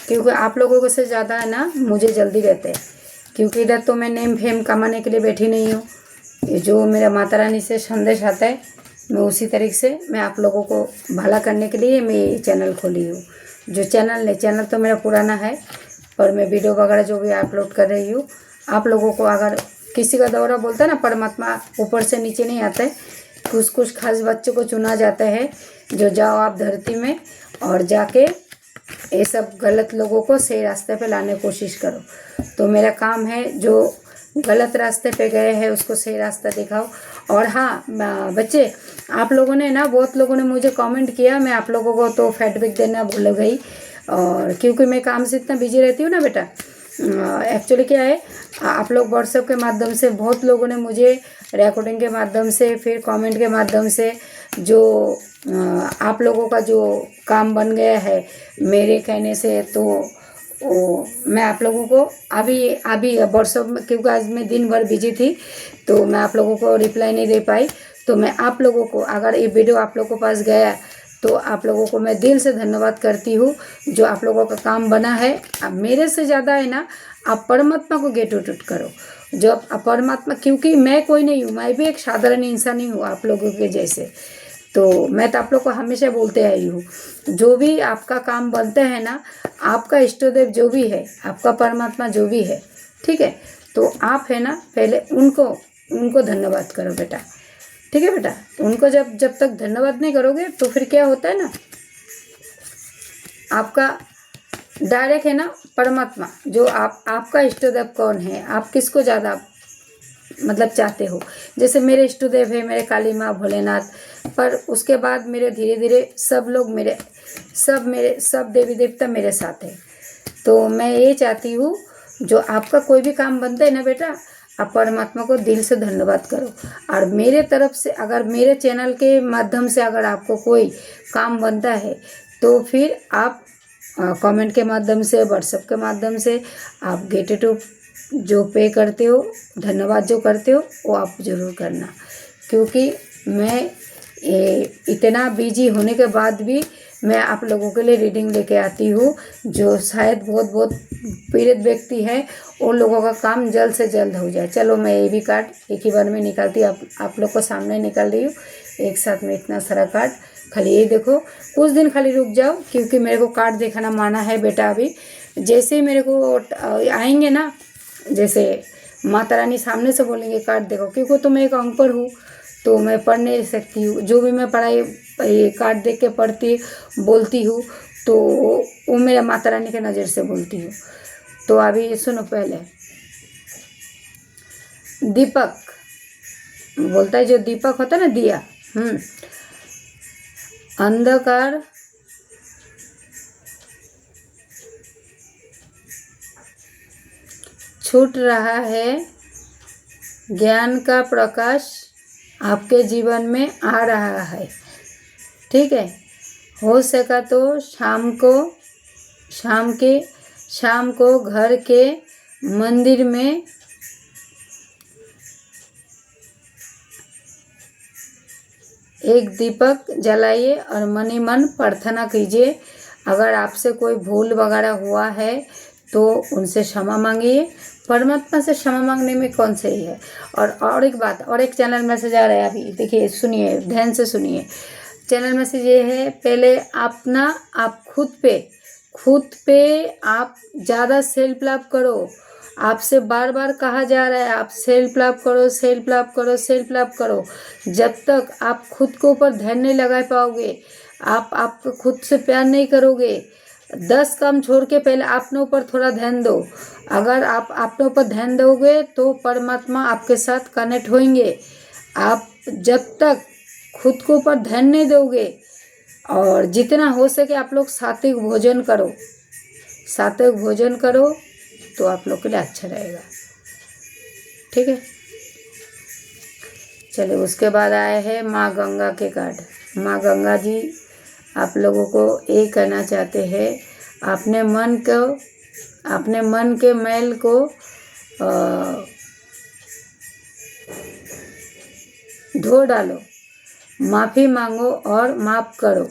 Speaker 1: क्योंकि आप लोगों से ज़्यादा है ना मुझे जल्दी रहते हैं, क्योंकि इधर तो मैं नेम फेम कमाने के लिए बैठी नहीं हूँ। ये जो मेरा माता रानी से संदेश आता है, मैं उसी तरीके से मैं आप लोगों को भला करने के लिए मैं ये चैनल खोली हूँ। जो चैनल तो मेरा पुराना है, पर मैं वीडियो वगैरह जो भी अपलोड कर रही हूँ, आप लोगों को अगर किसी का दौरा बोलता है ना, परमात्मा ऊपर से नीचे नहीं आता है, कुछ खास बच्चों को चुना जाता है, जो जाओ आप धरती में और जाके ये सब गलत लोगों को सही रास्ते पे लाने की कोशिश करो। तो मेरा काम है जो गलत रास्ते पे गए हैं उसको सही रास्ता दिखाओ। और हाँ बच्चे, आप लोगों ने ना, बहुत लोगों ने मुझे कमेंट किया, मैं आप लोगों को तो फीडबैक देना भूल गई, और क्योंकि मैं काम से इतना बिजी रहती हूँ ना बेटा। एक्चुअली क्या है, आप लोग व्हाट्सएप के माध्यम से बहुत लोगों ने मुझे रिकॉर्डिंग के माध्यम से, फिर कमेंट के माध्यम से, जो आप लोगों का जो काम बन गया है मेरे कहने से, तो मैं आप लोगों को अभी व्हाट्सएप में, क्योंकि आज मैं दिन भर बिजी थी तो मैं आप लोगों को रिप्लाई नहीं दे पाई। तो मैं आप लोगों को, अगर ये वीडियो आप लोगों के पास गया तो आप लोगों को मैं दिल से धन्यवाद करती हूँ, जो आप लोगों का काम बना है। अब मेरे से ज़्यादा है ना, आप परमात्मा को गेट आउट करो, जो आप परमात्मा, क्योंकि मैं कोई नहीं हूँ, मैं भी एक साधारण इंसान ही हूँ आप लोगों के जैसे। तो मैं तो आप लोग को हमेशा बोलते आई हूँ, जो भी आपका काम बनते हैं ना, आपका इष्ट देव जो भी है, आपका परमात्मा जो भी है, ठीक है, तो आप है ना पहले उनको धन्यवाद करो बेटा, ठीक है बेटा। तो उनको जब तक धन्यवाद नहीं करोगे तो फिर क्या होता है ना, आपका डायरेक्ट है ना परमात्मा, जो आपका इष्ट देव कौन है, आप किसको ज़्यादा मतलब चाहते हो। जैसे मेरे इष्ट देव है मेरे काली माँ भोलेनाथ, पर उसके बाद मेरे धीरे धीरे सब लोग मेरे सब देवी देवता मेरे साथ है। तो मैं ये चाहती हूँ, जो आपका कोई भी काम बनता है ना बेटा, आप परमात्मा को दिल से धन्यवाद करो। और मेरे तरफ से, अगर मेरे चैनल के माध्यम से अगर आपको कोई काम बनता है तो फिर आप कमेंट के माध्यम से, व्हाट्सएप के माध्यम से आप गेट टू जो पे करते हो, धन्यवाद जो करते हो, वो आप ज़रूर करना। क्योंकि मैं इतना बिजी होने के बाद भी मैं आप लोगों के लिए रीडिंग लेके आती हूँ, जो शायद बहुत पीड़ित व्यक्ति है, उन लोगों का काम जल्द से जल्द हो जाए। चलो मैं ये भी कार्ड एक ही बार में निकालती, आप लोग को सामने निकाल रही हूँ एक साथ में इतना सारा कार्ड। खाली ये देखो, कुछ दिन खाली रुक जाओ, क्योंकि मेरे को कार्ड दिखाना माना है बेटा। अभी जैसे ही मेरे को आएंगे ना, जैसे माता रानी सामने से बोलेंगे कार्ड देखो, क्योंकि तो मैं एक अनपढ़ हूँ तो मैं पढ़ नहीं सकती हूँ। जो भी मैं पढ़ाई कार्ड देख के पढ़ती बोलती हूँ तो वो मेरा माता रानी के नज़र से बोलती हूँ। तो अभी सुनो, पहले दीपक बोलता है, जो दीपक होता है ना, दिया, अंधकार छूट रहा है, ज्ञान का प्रकाश आपके जीवन में आ रहा है, ठीक है। हो सका तो शाम को घर के मंदिर में एक दीपक जलाइए और मन ही मन प्रार्थना कीजिए। अगर आपसे कोई भूल वगैरह हुआ है तो उनसे क्षमा मांगिए। परमात्मा से क्षमा मांगने में कौन सही है। और एक बात, और एक चैनल मैसेज आ रहा है अभी, देखिए सुनिए, ध्यान से सुनिए। चैनल मैसेज ये है, पहले आप खुद पे आप ज़्यादा सेल्फ लव करो। आपसे बार बार कहा जा रहा है आप सेल्फ लव करो, सेल्फ लव करो, सेल्फ लव करो। जब तक आप खुद के ऊपर ध्यान नहीं लगा पाओगे, आप खुद से प्यार नहीं करोगे, 10 काम छोड़ के पहले अपने ऊपर थोड़ा ध्यान दो। अगर आप अपने ऊपर ध्यान दोगे तो परमात्मा आपके साथ कनेक्ट होंगे। आप जब तक खुद के ऊपर ध्यान नहीं दोगे, और जितना हो सके आप लोग सात्विक भोजन करो तो आप लोग के लिए अच्छा रहेगा, ठीक है। चलिए, उसके बाद आए हैं माँ गंगा के कार्ड। माँ गंगा जी आप लोगों को ये कहना चाहते हैं, अपने मन के मैल को धो डालो, माफ़ी मांगो और माफ़ करो।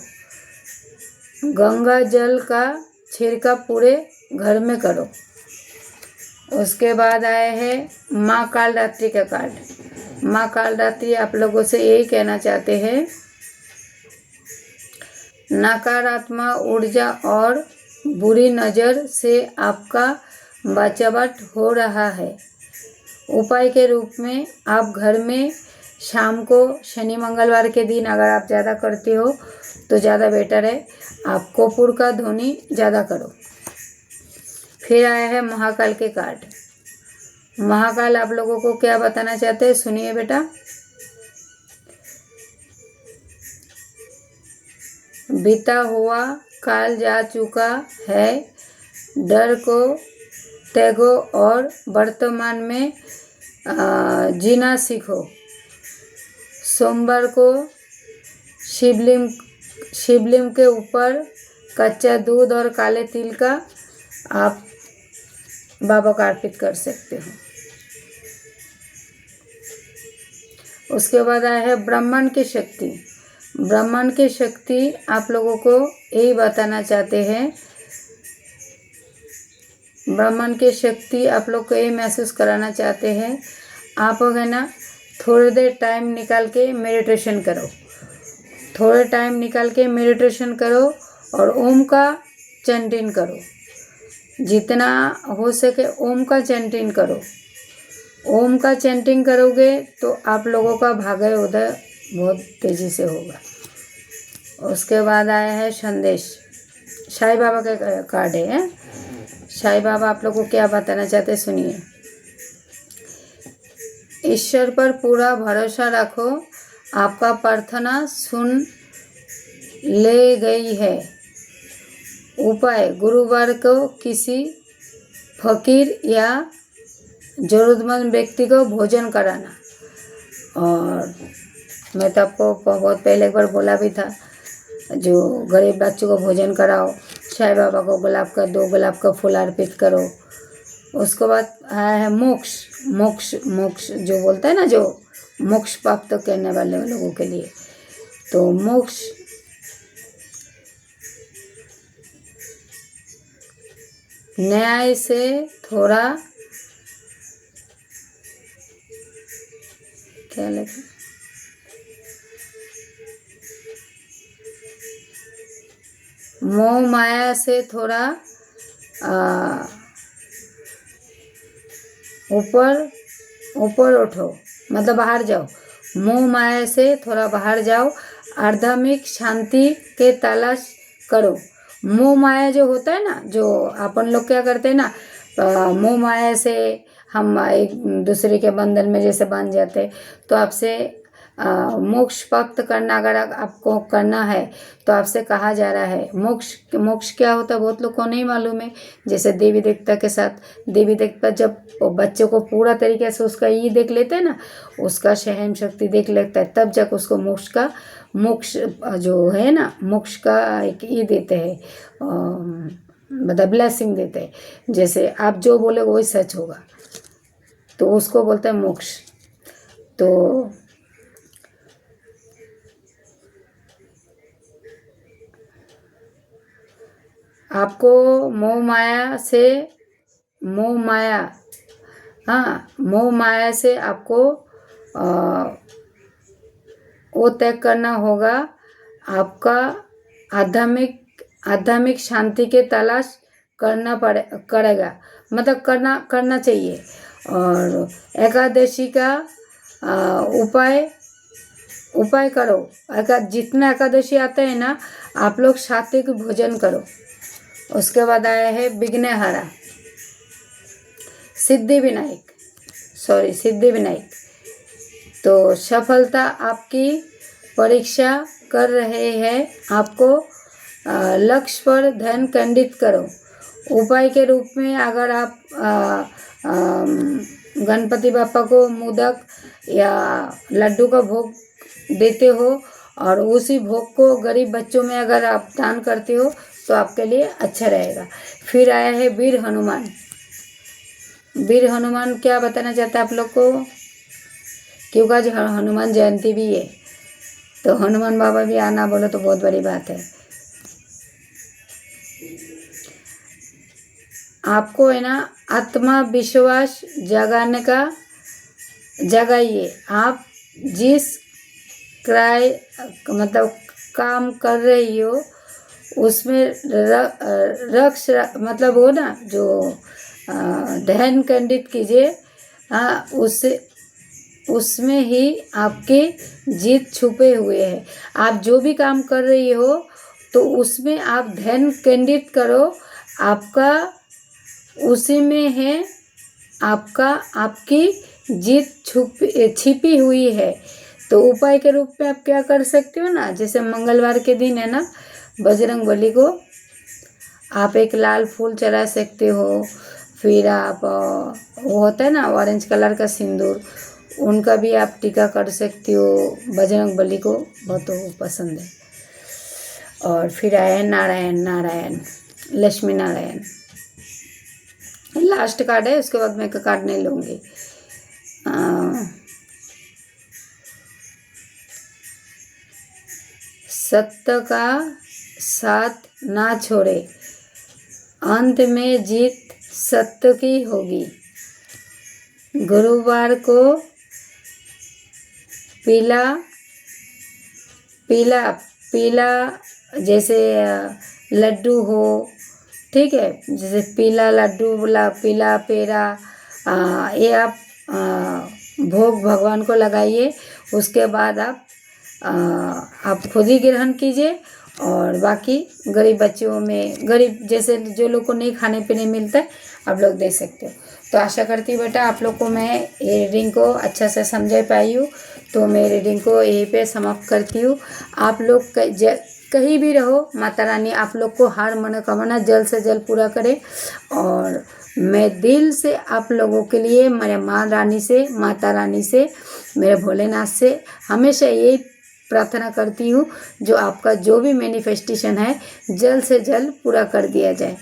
Speaker 1: गंगा जल का छिड़काव पूरे घर में करो। उसके बाद आए हैं माँ कालरात्रि का कार्ड। माँ कालरात्रि आप लोगों से यही कहना चाहते हैं, नकारात्मक ऊर्जा और बुरी नज़र से आपका बचाव हो रहा है। उपाय के रूप में आप घर में शाम को, शनि मंगलवार के दिन अगर आप ज़्यादा करते हो तो ज़्यादा बेटर है, आप कपूर का ध्वनि ज़्यादा करो। फिर आया है महाकाल के कार्ड। महाकाल आप लोगों को क्या बताना चाहते हैं, सुनिए बेटा। बीता हुआ काल जा चुका है, डर को त्यागो और वर्तमान में जीना सीखो। सोमवार को शिवलिंग के ऊपर कच्चा दूध और काले तिल का आप बाबा को अर्पित कर सकते हो। उसके बाद आया है ब्राह्मण की शक्ति। ब्राह्मण की शक्ति आप लोगों को यही बताना चाहते हैं, ब्राह्मण की शक्ति आप लोग को यही महसूस कराना चाहते हैं। आप है ना थोड़ी देर टाइम निकाल के मेडिटेशन करो, थोड़े टाइम निकाल के मेडिटेशन करो और ओम का चैंटिंग करो, जितना हो सके ओम का चैंटिंग करो। ओम का चैंटिंग करोगे तो आप लोगों का भाग्य उदय बहुत तेज़ी से होगा। उसके बाद आया है संदेश, साईं बाबा के कार्ड है। साईं बाबा आप लोगों को क्या बताना चाहते हैं, सुनिए। ईश्वर पर पूरा भरोसा रखो, आपका प्रार्थना सुन ले गई है। उपाय, गुरुवार को किसी फकीर या ज़रूरतमंद व्यक्ति को भोजन कराना। और मैं तो आपको बहुत पहले एक बार बोला भी था, जो गरीब बच्चों को भोजन कराओ। साईं बाबा को दो गुलाब का फूल अर्पित करो। उसके बाद आया है मोक्ष। मोक्ष मोक्ष जो बोलता है ना, जो मोक्ष प्राप्त करने वाले लोगों के लिए, तो मोक्ष न्याय से थोड़ा क्या लिखा, मोह माया से थोड़ा ऊपर उठो, मतलब बाहर जाओ। मोह माया से थोड़ा बाहर जाओ, आध्यात्मिक शांति के तलाश करो। मोह माया जो होता है ना, जो अपन लोग क्या करते हैं ना, मोह माया से हम एक दूसरे के बंधन में जैसे बंध जाते हैं। तो आपसे मोक्ष प्राप्त करना अगर आपको करना है तो आपसे कहा जा रहा है, मोक्ष क्या होता है बहुत लोग को नहीं मालूम है। जैसे देवी देवता के साथ, देवी देवता जब बच्चों को पूरा तरीके से उसका ये देख लेते हैं ना, उसका सहन शक्ति देख लेता है, तब जाकर उसको मोक्ष जो है ना, मोक्ष का एक ये देते हैं, मतलब ब्लेसिंग देते हैं। जैसे आप जो बोले वही सच होगा, तो उसको बोलते हैं मोक्ष। तो आपको मोह माया से आपको वो त्याग करना होगा। आपका आध्यात्मिक शांति के तलाश करेगा, मतलब करना चाहिए। और एकादशी का उपाय करो। जितना एकादशी आता है ना, आप लोग सात्विक भोजन करो। उसके बाद आया है विघ्नहरा, सिद्धि विनायक। तो सफलता आपकी परीक्षा कर रहे हैं, आपको लक्ष्य पर ध्यान केंद्रित करो। उपाय के रूप में अगर आप गणपति बापा को मोदक या लड्डू का भोग देते हो और उसी भोग को गरीब बच्चों में अगर आप दान करते हो तो आपके लिए अच्छा रहेगा। फिर आया है वीर हनुमान। वीर हनुमान क्या बताना चाहता है आप लोग को, क्योंकि आज हनुमान जयंती भी है, तो हनुमान बाबा भी आना बोलो तो बहुत बड़ी बात है। आपको है ना आत्मविश्वास जगाइए। आप जिस मतलब काम कर रही हो उसमें मतलब वो ना, जो ध्यान केंद्रित कीजिए, उसमें ही आपकी जीत छुपे हुए है। आप जो भी काम कर रही हो तो उसमें आप ध्यान केंद्रित करो, आपका उसी में है आपकी जीत छिपी हुई है। तो उपाय के रूप में आप क्या कर सकते हो ना, जैसे मंगलवार के दिन है ना, बजरंगबली को आप एक लाल फूल चढ़ा सकते हो। फिर आप वो होता है ना ऑरेंज कलर का सिंदूर, उनका भी आप टीका कर सकते हो। बजरंगबली को बहुत वो पसंद है। और फिर आए नारायण, नारायण लक्ष्मी नारायण, लास्ट कार्ड है, उसके बाद मैं एक कार्ड नहीं लूँगी। सत्य का साथ ना छोड़े, अंत में जीत सत्य की होगी। गुरुवार को पीला पीला पीला जैसे लड्डू हो, ठीक है, जैसे पीला लड्डू, पीला पेड़ा, ये आप भोग भगवान को लगाइए। उसके बाद आप खुद ही ग्रहण कीजिए, और बाकी गरीब बच्चों में, गरीब जैसे जो लोग को नहीं खाने पीने मिलता है, आप लोग दे सकते हो। तो आशा करती हूँ बेटा आप लोग को मैं ये रीडिंग को अच्छा से समझा पाई हूँ। तो मैं रीडिंग को यहीं पे समाप्त करती हूँ। आप लोग कहीं भी रहो, माता रानी आप लोग को हर मनोकामना जल्द से जल्द पूरा करे। और मैं दिल से आप लोगों के लिए, मेरे माँ रानी से, माता रानी से, मेरे भोलेनाथ से हमेशा यही प्रार्थना करती हूँ, जो आपका जो भी मैनिफेस्टेशन है जल्द से जल्द पूरा कर दिया जाए।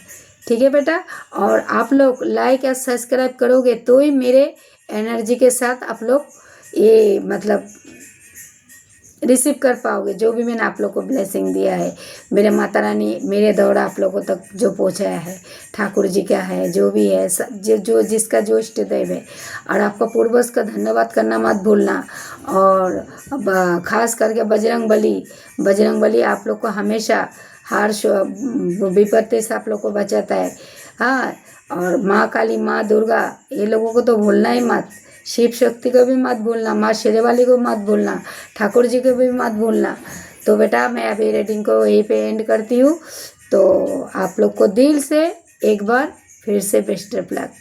Speaker 1: ठीक है बेटा, और आप लोग लाइक या सब्सक्राइब करोगे तो ही मेरे एनर्जी के साथ आप लोग ये मतलब रिसीव कर पाओगे जो भी मैंने आप लोग को ब्लेसिंग दिया है। मेरे माता रानी मेरे द्वारा आप लोगों तक जो पहुंचाया है, ठाकुर जी का है, जो भी है, जो जिसका जो इष्ट देव है। और आपका पूर्वज का धन्यवाद करना मत भूलना। और खास करके बजरंग बली आप लोग को हमेशा हर विपत्ति से आप लोग को बचाता है। हाँ, और माँ काली, माँ दुर्गा, ये लोगों को तो भूलना ही मत। शिव शक्ति को भी मत भूलना, माँ शेरेवाली को मत भूलना, ठाकुर जी को भी मत भूलना। तो बेटा मैं अभी रीडिंग को यहीं पे एंड करती हूँ। तो आप लोग को दिल से एक बार फिर से बेस्ट ऑफ लक।